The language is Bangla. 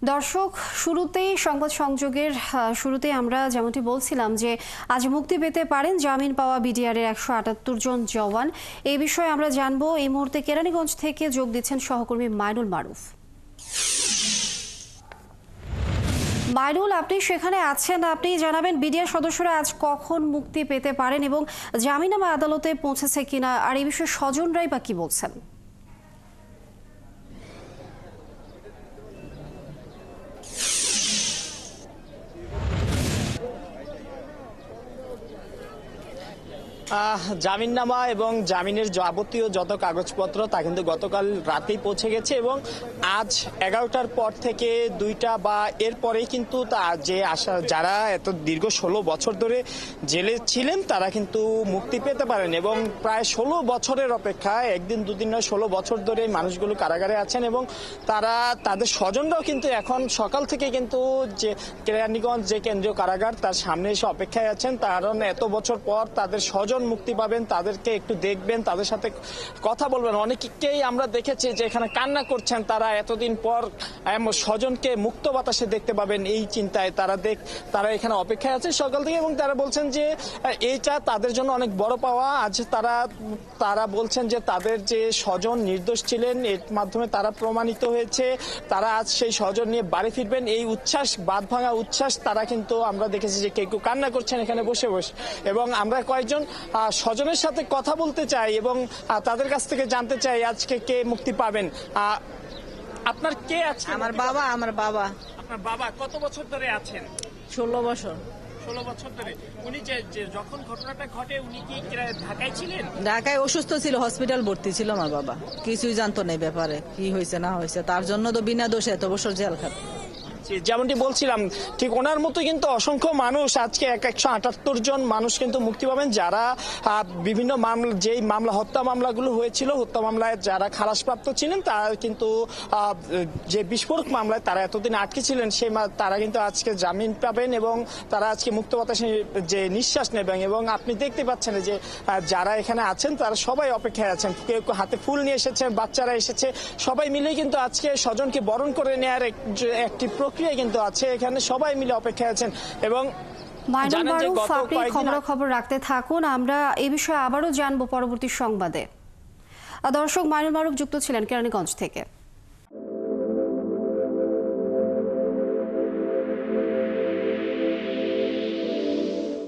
দর্শক, শুরুতেই সংবাদ সংযোগের শুরুতে আমরা যেমনটি বলছিলাম যে আজ মুক্তি পেতে পারেন জামিন পাওয়া বিডিআরের 178 জন জওয়ান। এই বিষয়ে আমরা জানবো। এই মুহূর্তে কেরানীগঞ্জ থেকে যোগ দিচ্ছেন সহকর্মী মাইনুল মারুফ। মাইনুল, আপনি সেখানে আছেন, আপনি জানাবেন বিডিআর সদস্যরা আজ কখন মুক্তি পেতে পারেন এবং জামিননামা আদালতে পৌঁছেছে কিনা, আর এই বিষয়ে স্বজনরাই বা কি বলছেন? জামিননামা এবং জামিনের যাবতীয় যত কাগজপত্র তা কিন্তু গতকাল রাতেই পৌঁছে গেছে এবং আজ 11টার পর থেকে 2টা বা এরপরেই কিন্তু যে যারা এত দীর্ঘ 16 বছর ধরে জেলে ছিলেন তারা কিন্তু মুক্তি পেতে পারেন এবং প্রায় 16 বছরের অপেক্ষা, একদিন দুদিন নয়, 16 বছর ধরে মানুষগুলো কারাগারে আছেন এবং তাদের স্বজনরাও কিন্তু এখন সকাল থেকে কিন্তু যে কেরানীগঞ্জ যে কেন্দ্রীয় কারাগার তার সামনে এসে অপেক্ষায় আছেন, কারণ এত বছর পর তাদের স্বজন মুক্তি পাবেন, তাদেরকে একটু দেখবেন, তাদের সাথে কথা বলবেন। অনেকেই আমরা দেখেছি যে এখানে কান্না করছেন, তারা এতদিন পর স্বজনকে মুক্ত বাতাসে দেখতে পাবেন এই চিন্তায় তারা এখানে অপেক্ষায় আছে সকাল থেকে এবং তারা বলছেন যে এইটা তাদের জন্য অনেক বড় পাওয়া। আজ তারা বলছেন যে তাদের যে স্বজন নির্দোষ ছিলেন এর মাধ্যমে তারা প্রমাণিত হয়েছে, তারা আজ সেই স্বজন নিয়ে বাড়ি ফিরবেন। এই উচ্ছ্বাস, বাঁধ ভাঙা উচ্ছ্বাস, তারা কিন্তু আমরা দেখেছি যে কেউ কান্না করছেন এখানে বসে বসে এবং আমরা কয়েকজন স্বজনের সাথে কথা বলতে চাই এবং তাদের কাছ থেকে জানতে চাই আজকে কে মুক্তি পাবেন। আপনার কে আছে? আমার বাবা। আপনার বাবা কত বছর ধরে আছেন? 16 বছর। 16 বছর ধরে। উনি যে যখন ঘটনাটা ঘটে উনি কি ঢাকায় ছিলেন? ঢাকায় অসুস্থ ছিল, হসপিটাল ভর্তি ছিল আমার বাবা। কিছুই জানতো না এই ব্যাপারে, কি হয়েছে না হয়েছে। তার জন্য তো বিনা দোষে এত বছর জেল খাট। যেমনটি বলছিলাম, ঠিক ওনার মতো কিন্তু অসংখ্য মানুষ আজকে 178 জন মানুষ কিন্তু মুক্তি পাবেন, যারা বিভিন্ন মামলা, যেই হত্যা মামলাগুলো হয়েছিল, হত্যা মামলায় যারা খালাসপ্রাপ্ত ছিলেন তারা কিন্তু যে বিস্ফোরক মামলায় তারা এতদিন আটকে ছিলেন তারা কিন্তু আজকে জামিন পাবেন এবং তারা আজকে মুক্ত বাতাসে যে নিঃশ্বাস নেবেন। এবং আপনি দেখতে পাচ্ছেন যে যারা এখানে আছেন তারা সবাই অপেক্ষায় আছেন, কেউ হাতে ফুল নিয়ে এসেছে, বাচ্চারা এসেছে, সবাই মিলে কিন্তু আজকে স্বজনকে বরণ করে নেওয়ার একটি প্রক্রিয়া কিন্তু আছে, এখানে সবাই মিলে অপেক্ষায় আছেন। এবং মাইনুল মারুফ, আপনি খবর রাখতে থাকুন, আমরা এই বিষয়ে আবারও জানবো পরবর্তী সংবাদে। দর্শক, মাইনুল মারুফ যুক্ত ছিলেন কেরানীগঞ্জ থেকে।